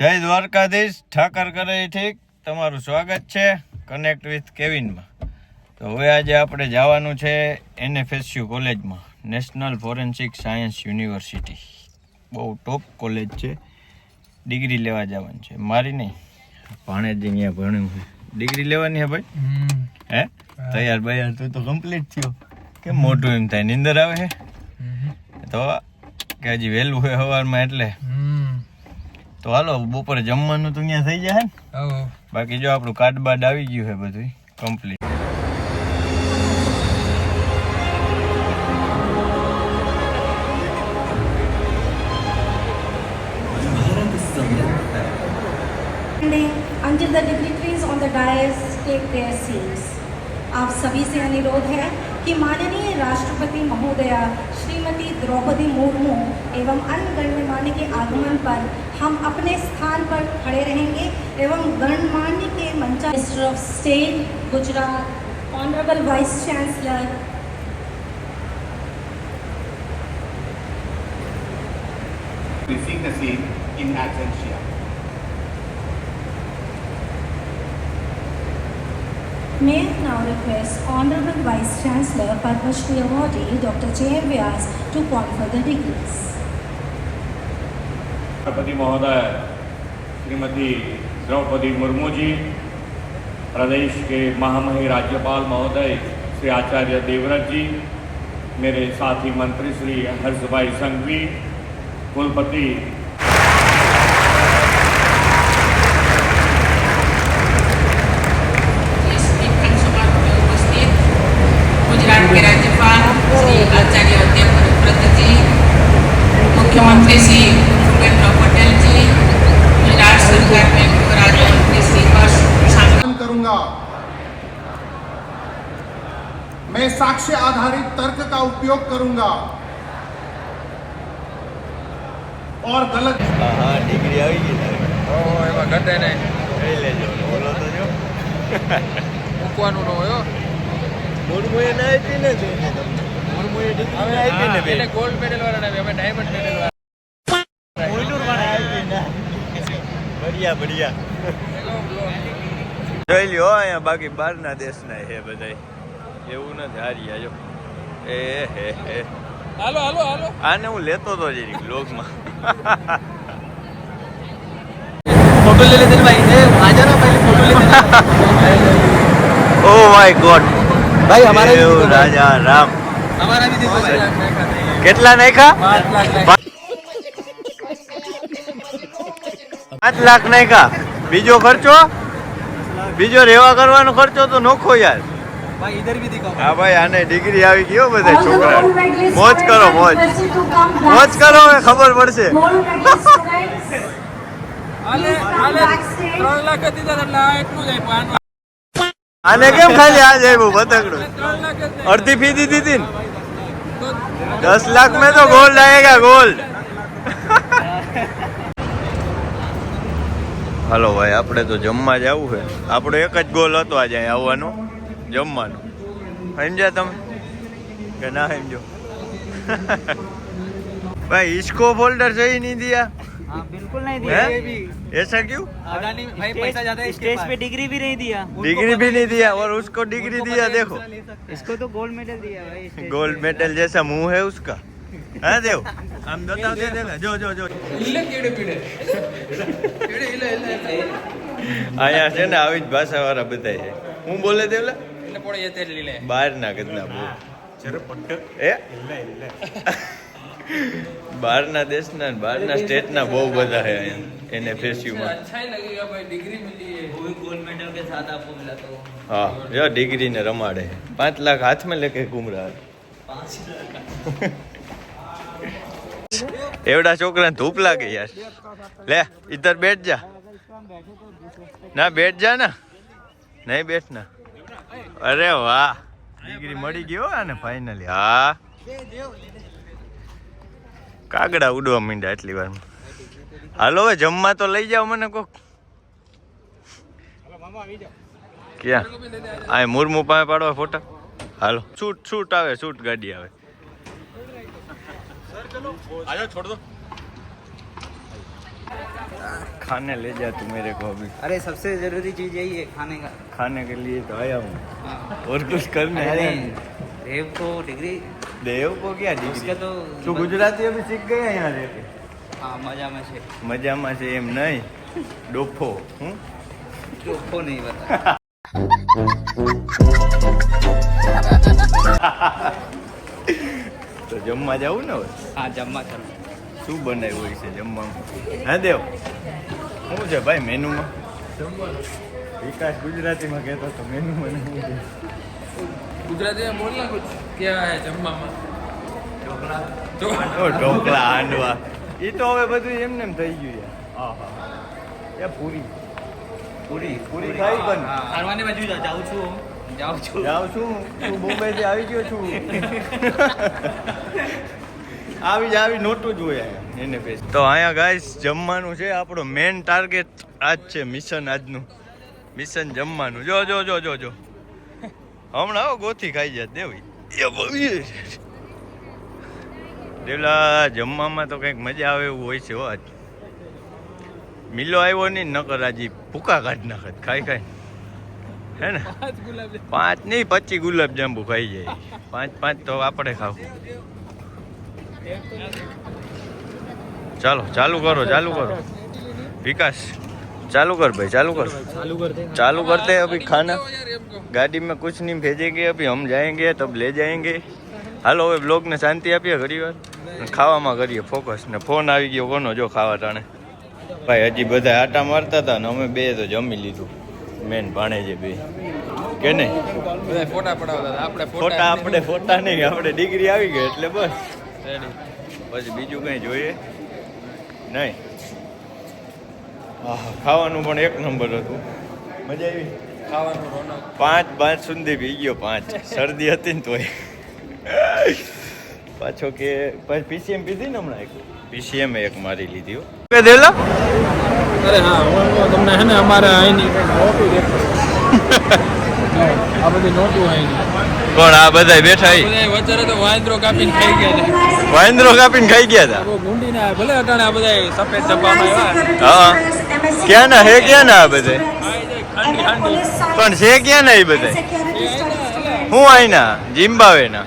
જય દ્વારકાધીશ, ઠાકર કરે ઠીક. તમારું સ્વાગત છે કનેક્ટ વિથ કેવિનમાં. તો હવે આજે આપણે જવાનું છે NFSU કોલેજમાં, નેશનલ ફોરેન્સિક સાયન્સ યુનિવર્સિટી. બહુ ટોપ કોલેજ છે. ડિગ્રી લેવા જવાનું છે. મારી નહીં, ભાણેજી અહીંયા ભણ્યું છે. ડિગ્રી લેવાની હે ભાઈ? હે તૈયાર ભાઈ? તું તો કમ્પ્લીટ થયો. કેમ મોટું એમ થાય? નીંદર આવે છે તો કે હજી વહેલું હોય સવારમાં એટલે. તો હાલો બપોરે જમવાનું તો અહીંયા થઈ જાય ને. બાકી જો આપણું કાર્ડ બાર્ડ આવી ગયું છે બધું complete. Until the dignitaries on the dais take their seats. आप सभी से अनुरोध है कि माननीय राष्ट्रपति महोदया श्रीमती द्रौपदी मुर्मू एवं अन्य गणमान्य के आगमन पर हम अपने स्थान पर खड़े रहेंगे एवं गणमान्य के मंचा minister of state Gujarat honourable vice chancellor receive the seat in absentia. May I now request Honorable Vice Chancellor Padma Shri Awardee Dr. J.M. Vyas to confer the degrees. राष्ट्रपति महोदय श्रीमती द्रौपदी मुर्मू जी, प्रदेश के महामहिम राज्यपाल महोदय श्री आचार्य देवव्रत जी, मेरे साथी मंत्री श्री हर्ष भाई संघवी, कुलपति गुजरात के राज्यपाल श्री आचार्य देवव्रत जी, मुख्यमंत्री श्री भूपेंद्र पटेल जी, गुजरात सरकार में गृह राज्य मंत्री श्री हर्ष संघवी करूंगा। मैं साक्ष्य आधारित तर्क का उपयोग करूंगा और गलत હા ડિગ્રી આવી ગઈ તારી. એમાં ઘટે નહીં, લઈ લેજો. બોલો તો જો મૂકવાનું ન હોય. મુર્મુએ ના આપી ને જોઈને તમને. મુર્મુએ ડિગ્રી આપી ને બે. એને ગોલ્ડ મેડલ વાળા ને અમે ડાયમંડ મેડલ વાળા. કોઈનું વાળા આપી ના. બઢિયા બઢિયા. જોઈ લ્યો અહીંયા બાકી બહારના દેશના છે બધાય. એવું નથી હાર્યા જો. એ હે હે. હાલો હાલો હાલો. આને હું લેતો તો જરી બ્લોગમાં. ફોટો ले लेते भाई. आ जाना पहले फोटो लेते. ઓ માય ગોડ भाई हमारा भी દેવ રાજા રામ. हमारा भी देखो भाई. કેટલા નાખ્યા? 5 લાખ નાખ્યા. બીજો ખર્ચો, બીજો રેવા કરવાનો ખર્ચો તો નોખો યાર. भाई इधर भी दिखाओ. હા ભાઈ, આને ડિગ્રી આવી ગયો બધા છોકરા. મોજ કરો, મોજ મોજ કરો, હવે ખબર પડશે. આલે 3 લાખ દીધા એટલે આ એટલું જ આપ્યું. આને કેમ ખાલી આ જ આવ્યું પતંગડું? 3 લાખ જ અડધી ફી દીધી હતી ને. તો 10 लाख में तो गोल्ड आएगा, गोल्ड. હાલો ભાઈ, આપણે તો જમવા જવું છે. આપણો એક જ ગોલ હતો આજે અહીં આવવાનો, જમવાનો. સમજ્યા તમે કે ના સમજો? भाई इसको फोल्डर सही नहीं दिया. हाँ बिल्कुल नहीं हैं? दिया ये भी ऐसा क्यों? અદાની ભાઈ પૈસા ज्यादा है इसके स्टेज पास. पे डिग्री भी नहीं दिया डिग्री भी नहीं दिया और उसको डिग्री दिया. देखो इसको तो गोल्ड मेडल दिया भाई स्टेज गोल्ड मेडल जैसा मुंह है उसका. हाँ देव हम बताओ दे देगा. जो जो जो ઇલે કેડે પીડે કેડે ઇલે ઇલે અહીંયા છે ને આવી જ ભાષાવાળા બધા છે. હું બોલે દેવલા એટલે પોડે એ તેલ લીલે. બહારના કેટલા બહુ એ બહારના દેશના ને બહારના સ્ટેટના બહુ બધા છે અહીંયા NFSU માં. अच्छा ही लगेगा भाई, डिग्री मिली है. कोई गोल्ड मेडल के साथ आपको मिला तो હા જો ડિગ્રી ને રમાડે. 5 लाख हाथ में लेके घूम रहा है. एवढा छोकरा धूप लागे यार. ले इधर बैठ जा ना, बैठ जा ना. नहीं बैठना. अरे वाह, डिग्री मળી ગયો આને ફાઇનલી. હા કાગડા ઉડવા માંડ્યા એટલી વારમાં. હાલો હવે જમવા તો લઈ જાઓ મને કોક. ક્યાં? આ મુર્મુ પાસે પાડવા ફોટા. હાલો શૂટ શૂટ આવે, શૂટ ગાડી આવે. आ जाओ, छोड़ दो. खाने ले जा तू मेरे को अभी। अरे सबसे जरूरी चीज यही है खाने का। खाने के लिए तो आया हूँ हाँ। और कुछ करने अरे आया नहीं। देव को डिग्री देव को क्या उसका डिग्री तो तू गुजराती अभी सीख गया यहाँ रह के हाँ मजा में से મજામાં છે એમ નહીં ડોફો હું चोखो नहीं बता। તો જમવા જાવું ને હવે हाँ जम्मा चलो। શું બનાવ્યું હોય છે જમવામાં હા દેવ શું છે ભાઈ મેનુમાં વિકાસ ગુજરાતીમાં કહેતો હતો મેનુમાં શું છે गुजराती में बोलना कुछ क्या है जम्मा में? ઓ ઢોકળા હાંડવા એ તો હવે બધું એમને એમ થઈ ગયું યાર હા હા એ પૂરી પૂરી પૂરી ખાઈ પણ हारवानी में जाऊँ छू जाऊँ छू જાઉં છું તું બોમ્બેથી આવી ગયો છું આવી નોટું જ હોય એને પેશ તો અહીંયા ગાઈસ જમવાનું છે આપણો મેન ટાર્ગેટ આજ છે મિશન આજનું મિશન જમવાનું જો જો જો જો જો હમણાં આવો ગોથી ખાઈ જાય દેવી દેવલા જમવામાં તો કંઈક મજા આવે એવું હોય છે હો આજ મિલો આવ્યો નહીં નકર આજે ભૂકા કાઢ નાખત ખાઈ ખાઈ હે ને 5 નહીં 25 ગુલાબ જાંબુ ખાઈ જાય 5 તો આપણે ખાવું ચાલો ચાલુ કરો विकास चालू कर भाई चालू करते हैं अभी खाना गाड़ी में कुछ नहीं भेजेंगे अभी हम जाएंगे तब ले जाएंगे हालो હવે બ્લોગ ને શાંતિ આપીએ ઘણી વાર ખાવામાં કરીએ ફોકસ ને ફોન આવી ગયો કોનો જો ખાવા ટાણે ભાઈ હજી બધા આટા મારતા હતા ને અમે બે તો જમી લીધું મેન ભાણે છે બે કે નહીં બધા ફોટા પડાવતા આપણે ફોટા નહીં આપણે ડિગ્રી આવી ગઈ એટલે બસ પછી બીજું કંઈ જોઈએ નહીં હા ખાવાનું પણ એક નંબર હતું મજા આવી ખાવાનું રોનક 5 સુધી પી ગયો 5 શરદી હતી ને તોય પાછો કે પછી પીસીએમ પીધી ને હમણાં એક પીસીએમ એક મારી લીધી હો કે દેલા અરે હા હું તમને હે ને અમારે અહીંની નોટું દેખો આ બધી નોટું અહીંની કોણ આ બધા બેઠા બધા વચ્ચે તો વાંદરો કાપીને ખાઈ ગયા છે વાંદરો કાપીને ખાઈ ગયા હતા બહુ ગુંડીના ભલે અટાણે આ બધા સફેદ ડબ્બામાં આવ્યા હા ક્યાંના હે ક્યાંના આ બધા ખાંડી ખાંડી પણ છે ક્યાંના એ બધા હું આઈના જિમ્બાવેના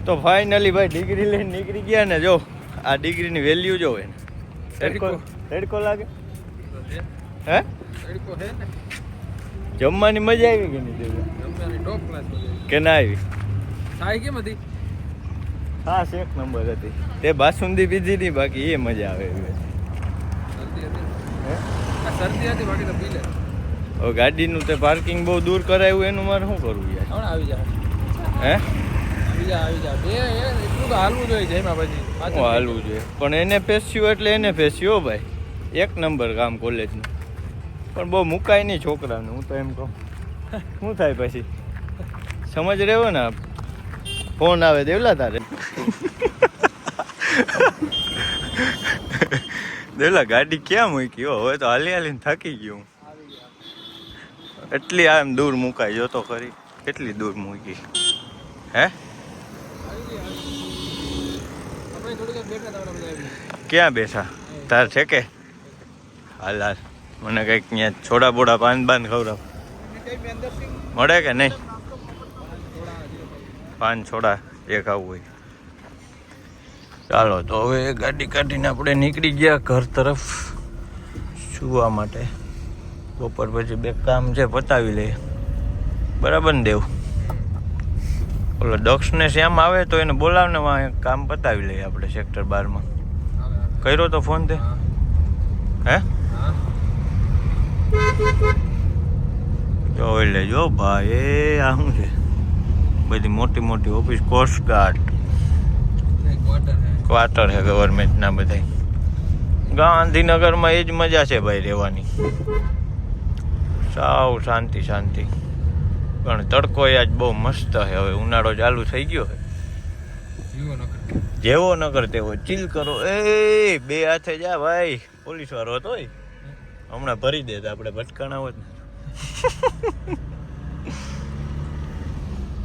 તો ફાઇનલી ભાઈ ડિગ્રી લઈને નીકળી ગયા ને જો આ ડિગ્રીની વેલ્યુ જો એને તડકો લાગે હે તડકો હે ને જમવાની મજા આવી કે નહીં દેવું જમવાની ટોપ ક્લાસ બધી કે ના આવી થાય કેમ હતી હા એક નંબર હતી તે બાસુંદી પીધી નહીં બાકી એ મજા આવે એવી શરદી હતી હે આ શરદી હતી બાકી તો પી લે હવે ગાડીનું તે પાર્કિંગ બહુ દૂર કરાયું એનું મારે શું કરવું યાર હમણાં આવી જા હે આવી જા બે એટલું તો હાલવું જોઈએ જેમાં પછી હું હાલવું જોઈએ પણ એને ફેસ્યું એટલે એને ફેસ્યું હો ભાઈ એક નંબર કામ કોલેજનું પણ બહુ મુકાય નહીં છોકરાને હું તો એમ કહું શું થાય પછી સમજ રહેવો ને ફોન આવે દેવલા તારે દેવલા ગાડી ક્યાં મૂકી હો હવે તો હાલી હાલીને થાકી ગયો હું એટલી આમ દૂર મુકાઈ જો તો ખરી કેટલી દૂર મૂકી હે ક્યાં બેઠા તાર છે કે હાલ હાલ મને કંઈક ત્યાં છોડા બોડા પાન બાન ખવડાવ મળે કે નહીં પાન છોડા જે ખાવું હોય ચાલો તો હવે ગાડી કાઢીને આપણે નીકળી ગયા ઘર તરફ સુવા માટે બપોર પછી બે કામ છે પતાવી લઈએ બરાબર ને દેવ ઓલો દક્ષને શ્યામ આવે તો એને બોલાવને વાં કામ પતાવી લઈએ આપણે સેક્ટર 12 કર્યો તો ફોન તે હે જોઈ લેજો ભાઈ આ શું છે બધી મોટી મોટી ઓફિસ કોસ્ટગાર્ડ ક્વાર્ટર છે ગવર્મેન્ટના બધા ગાંધીનગરમાં એ જ મજા છે ભાઈ રહેવાની સાવ શાંતિ શાંતિ પણ તડકો આજ બહુ મસ્ત છે હવે ઉનાળો ચાલુ થઈ ગયો છે જેવો નગર તેવો ચીલ કરો એ બે હાથે જા ભાઈ પોલીસ વાળો હતો હમણાં ભરી દે આપણે ભટકાણા હોત ને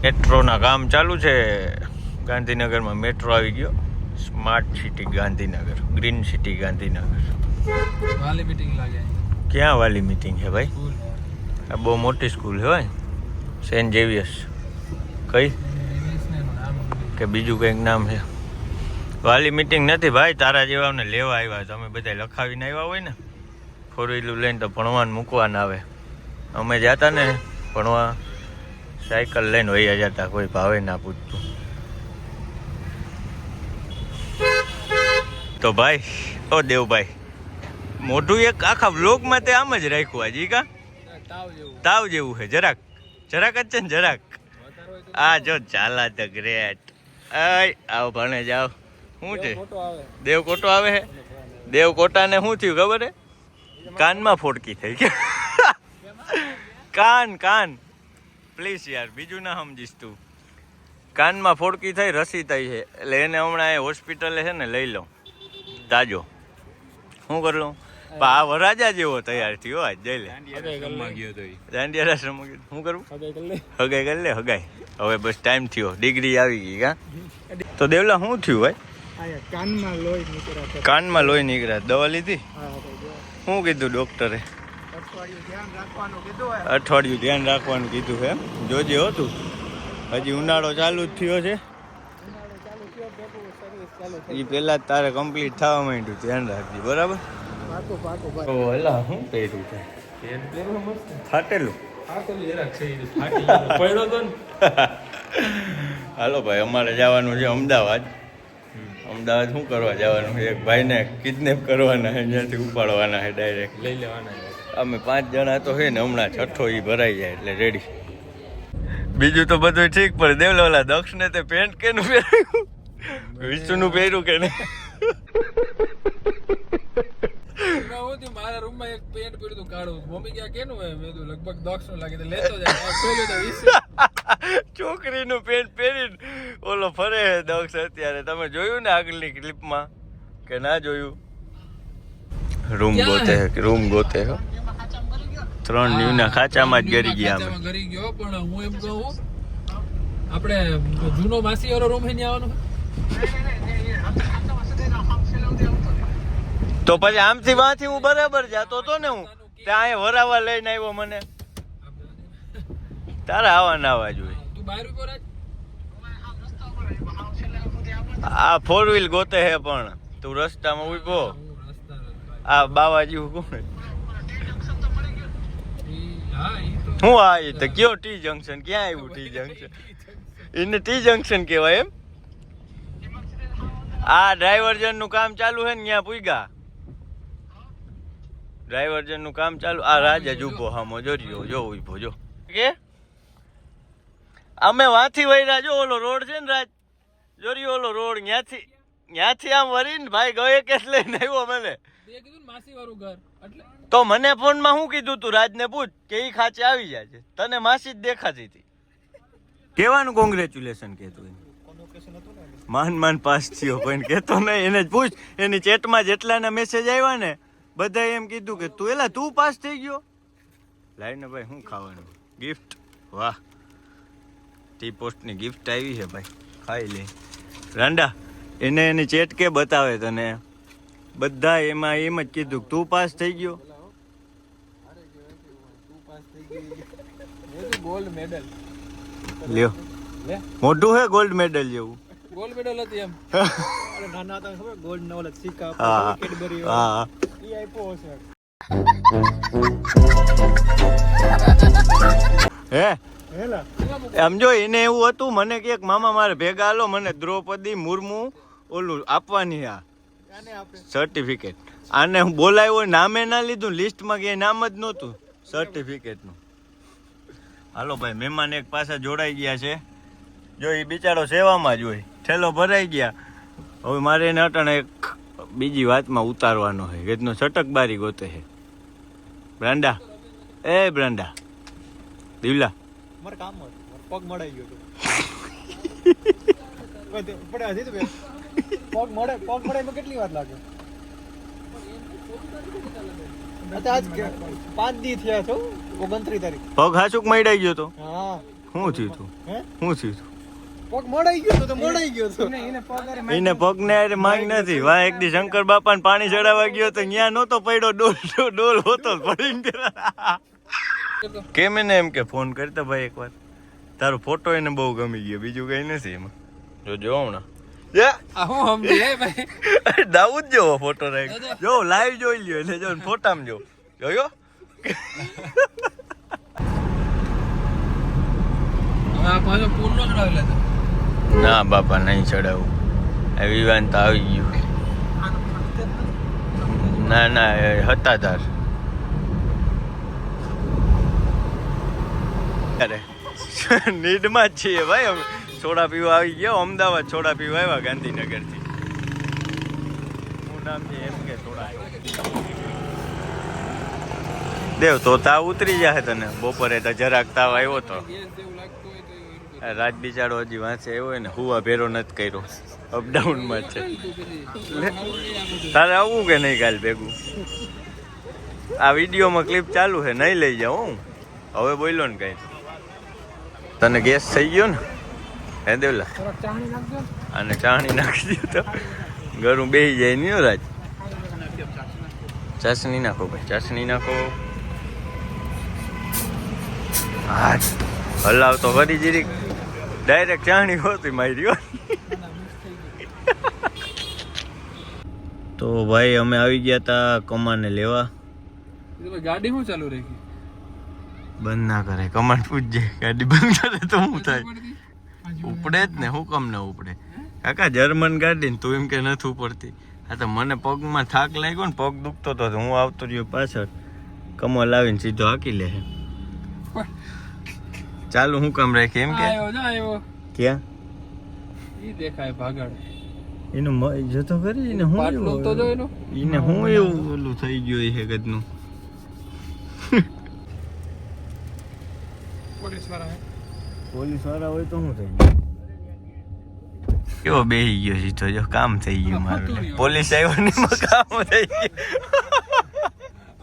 મેટ્રોના કામ ચાલુ છે ગાંધીનગરમાં મેટ્રો આવી ગયો smart city Gandhinagar, green city Gandhinagar. વાલી મીટિંગ લાગે ક્યાં વાલી મીટિંગ છે ભાઈ? સ્કૂલ આ બહુ મોટી સ્કૂલ છે હોય, સેન્ટ ઝેવિયર્સ. કઈ ઇંગ્લિશને નામ કે બીજું કંઈક નામ છે? વાલી મીટિંગ નથી ભાઈ, તારા જેવાને લેવા આવ્યા. તમે બધા લખાવીને આવ્યા હોય ને, ફોર વ્હીલું લઈને તો ભણવાને મૂકવાના આવે. અમે જતા ને ભણવા, સાયકલ લઈને વહી જતા, કોઈ ભાવે ના પૂછતું. તો ભાઈ, ઓ દેવભાઈ, મોઢું એક આખા વ્લોગમાં તે આમ જ રાખ્યું હજી કા તાવ જેવું છે. જરાક જરાક જ છે ને, જરાક. આ જો ચાલા ધ ગ્રેટ. આવ ભણે જાવ. શું છે? દેવકોટો આવે છે. દેવકોટાને શું થયું ખબર હે? કાનમાં ફોડકી થઈ ગઈ. કાન પ્લીઝ યાર, બીજું ના સમજીશ તું. કાનમાં ફોડકી થઈ, રસી થઈ છે, એટલે એને હમણાં એ હોસ્પિટલે છે ને લઈ લઉં તાજો. શું કરી લઉં? આ વરાજા જેવો તૈયાર થયો આજ. જઈ લે દાંડિયા રાસ રમવા ગયો. શું કરવું? હગાઈ કરી લે, હગાઈ. હવે બસ ટાઈમ થયો, ડિગ્રી આવી ગઈ. કા તો દેવલા શું થયું ભાઈ? કાનમાં લોહી નીકળ્યા. દવા લીધી? શું કીધું ડોક્ટરે? અઠવાડિયું ધ્યાન રાખવાનું કીધું છે. જોજે હતું, હજી ઉનાળો ચાલુ જ થયો છે. એ પેલા જ તારે કમ્પ્લીટ થવા માંડ્યું, ધ્યાન રાખજે બરાબર. એલા શું પહેર્યું છે? ફાટેલું. હાલો ભાઈ, અમારે જવાનું છે અમદાવાદ. અમદાવાદ શું કરવા જવાનું છે? એક ભાઈને કિડનેપ કરવાના છે, ત્યાંથી ઉપાડવાના છે, ડાયરેક્ટ લઈ લેવાના. અમે 5 જણા તો છે ને, હમણાં 6ઠ્ઠો એ ભરાઈ જાય એટલે રેડી. બીજું તો બધું ઠીક, પણ દેવલો ઓલા દક્ષને તે પેન્ટ કેનું પહેર્યું? વિષ્ણુનું પહેર્યું કે નહીં? મારા રૂમમાં એક પેન્ટ પહેર્યું હતું કાળું. મમ્મી ક્યાં કેનું હોય? મેં કીધું લગભગ 10 નું લાગે, લેતો જાય. ખોલ્યું તો 20. છોકરીનું પેન્ટ પહેરીને ઓલો ફરે છે દક્ષ અત્યારે. તમે જોયું ને આગળની ક્લિપમાં કે ના જોયું? રૂમ ગોતે હો. 3 ન્યૂના ખાચામાં જ ગરી ગયા અમે. ગરી ગયો, પણ હું એમ કહું, આપણે જૂનો માસી વાળો રૂમ છે આવવાનો. તો પછી આમથી વાંથી હું બરાબર જાતો હતો ને, હું ત્યાં વરાવા લઈને આવ્યો મને. તારા આવા ના આવવા જોઈએ. તું બહાર ઉભો રાખ. આ 4 વ્હીલ ગોતે હે, પણ તું રસ્તામાં ઉભો. આ બાવાજી કોણ? હું આ તો કયો ટી જંકશન? ક્યાં આવ્યું ટી જંકશન? એને ટી જંકશન કહેવાય એમ? આ ડાયવર્જન નું કામ ચાલુ છે ને, ત્યાં પૂગ્યા. ડાયવર્જન નું કામ ચાલુ. આ રાજા જ ઉભો હામો, જોજો જો ઉભો જો. કે અમે વાંથી વૈરા જો ઓલો રોડ છે ને રાજ, જોરી ઓલો રોડ ન્યાથી આમ વરીને ભાઈ ગયે કેસ લઈને આવ્યો મને. માસી વાળું ઘર એટલે તો મને ફોનમાં શું કીધું તું? રાજને પૂછ કે ઈ ખાંચે આવી જાય છે. તને માસી જ દેખાતી હતી. કેવાનું કોંગ્રેચ્યુલેશન કહેતું? માન પાસ થયો, કોઈ કહેતો નહીં. એને જ પૂછ, એની ચેટમાં જેટલાના મેસેજ આવ્યા ને, બધાએ એમ કીધું કે તું પાસ થઈ ગયો. લાઈને ભાઈ શું ખાવાનું? ગિફ્ટ. વાહ, ટી પોસ્ટની ગિફ્ટ આવી છે ભાઈ, ખાઈ લે. રાંડા એને એની ચેટ કે બતાવે તને? બધા એમાં એમ જ કીધું તું પાસ થઈ ગયો. ગોલ્ડ મેડલ લ્યો, મોઢું હે ગોલ્ડ મેડલ જેવું. ગોલ્ડ મેડલ હતી એમ. નાના હતા ખબર, ગોલ્ડ ના ઓલા સિક્કા, હા કેડબરી, હા. ઈ આપ્યો હશે. હે એમ જો એને એવું હતું, મને કે મામા મારે ભેગા હાલો, મને દ્રૌપદી મુર્મુ ઓલું આપવાની આ સર્ટિફિકેટ. આને હું બોલાવ્યો, નામે ના લીધું, લિસ્ટમાં ક્યાંય નામ જ નહોતું સર્ટિફિકેટનું. હાલો ભાઈ, મહેમાન એક પાસે જોડાઈ ગયા છે. જો એ બિચારો સેવામાં જ હોય, ઠેલો ભરાઈ ગયા. હવે મારે એને અટાણે એક બીજી વાતમાં ઉતારવાનો છે. રીતનો સટકબારી ગોતે છે. બ્રાંડા, એ બ્રાંડા, દીવલા મારે કામ હતું, પગ મડાઈ ગયો હતો. પડ્યા હતી તો પગ મળે કેટલી વાર લાગે? આજ 5 દી થયા છો, 29 તારીખ. પગ હાચુક મઈડાઈ ગયો તો. હા, શું થયું તું? શું થયું તું? પગ મોડાઈ ગયો તો મોડાઈ ગયો તો એને પગ અરે એને પગને અરે માંગ નથી વાહ એક દી શંકર બાપાને પાણી ચડાવવા ગયો તો ન્યા નહોતો પડ્યો ડોલ હોતો પડીને કેમ એને એમ કે ફોન કરતા ભાઈ એકવાર તારો ફોટો એને બહુ ગમી ગયો બીજું કઈ નથી એમાં જો હમણાં હું સમજી ભાઈ દાઉદ જેવો ફોટો રાખ જો લાઈવ જોઈ લ્યો એટલે જો ફોટામાં જો જોયો હવે આ પાછો પૂર નો ચડાવી લેતો ના બાપા નહીં ચડાવું આ વિવાન તો આવી ગયું ના એ હતાધાર અરે નીડમાં જ છીએ ભાઈ અમે સોડા પીવા આવી ગયો અમદાવાદ સોડા પીવા આવ્યા ગાંધીનગરથી શું નામ છે એમ કે સોડા દેવ તો તાવ ઉતરી જાય તને બપોરે તો જરાક તાવ આવ્યો તો ગેસ જેવું લાગતું હોય તો એવું રાત બિચારો હજી વાંચે એવો હોય ને હુવા ભેરો નથી કર્યો અપડાઉનમાં જ છે તારે આવવું કે નહીં કાલ ભેગું આ વિડીયોમાં ક્લિપ ચાલુ છે નહીં લઈ જાઉં હું હવે બોલ્યો ને કઈ તને ગેસ થઈ ગયો ને હે દેવલા થોડોક ચાણી નાખજો અને ચાણી નાખી દો તો ઘરું બેસી જાય નહીં રાજ ચાસણી નાખો ભાઈ ચાસણી નાખો હા હલાવ તો કરી જીરીક ડાયરેક્ટ ચાણી હોતી મારી તો ભાઈ અમે આવી ગયા હતા કમાને લેવા ગાડી શું ચાલુ રહી બંધ ના કરે કમાન પૂછજે ગાડી બંધ કરે તો શું થાય ઉપડે જ ને હું કમ ના ઉપડે કાકા જર્મન ગાડી ને તું એમ કે નથી ઉપડતી આ તો મને પગમાં થાક લાગ્યો ને પગ દુખતો તો હું આવતો રહ્યો પાછળ કમો લાવીને સીધો હાકી લે ચાલુ હું કામ રાખી એમ કે આવ્યો ક્યાં ઈ દેખાય ભાગળ એનું જતો કરી ને હું પાટલો તો જો એનો એને હું એવું ઓલું થઈ ગયું એ ગદનું પોલીસ વાળા હોય તો શું થઈ ગયું કેવો બેહી ગયો સીધો જો કામ થઈ ગયું મારું પોલીસ આવ્યો ને કામ થઈ ગયું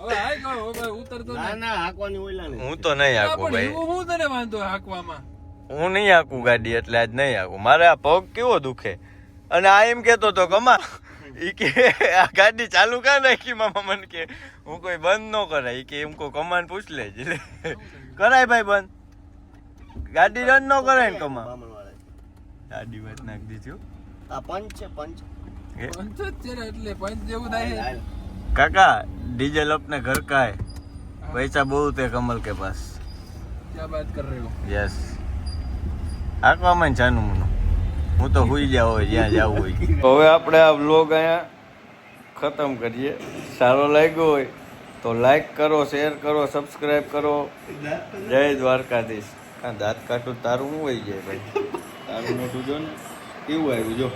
હવે આઈ ગયો હવે ઉતરતો ના હું તો નહીં હાકું ભાઈ હું તને વાંધો હાંકવામાં હું નહીં હાકું ગાડી એટલે આજ નહીં હાકું મારે આ પગ કેવો દુખે અને આ એમ કેતો તો કમા ઈ કે આ ગાડી ચાલુ કા નાખી મામા મને કે હું કોઈ બંધ ન કરાય ઈ કે એમ કો કમાન પૂછ લેજે કરાય ભાઈ બંધ ગાડી રન ન કરાય ને કમા ગાડી વાત નાખી દીધી પંચ જ છે ને એટલે પંચ જેવું થાય કાકા डीजल अपने घर का है पैसा बहुत है कमल के पास क्या बात कर रहे हो यस આકવામાં જાનું મુનું હું તો હુઈ જાવ હોય જ્યાં જવું હોય હવે આપણે આ વ્લોગ અહીંયા ખતમ કરીએ સારો લાગ્યો હોય તો લાઈક કરો શેર કરો સબસ્ક્રાઈબ કરો જય દ્વારકાધીશ કાં દાંત કાઢું તારું શું હોય જાય ભાઈ તારું મોટું જો ને કેવું આવ્યું જો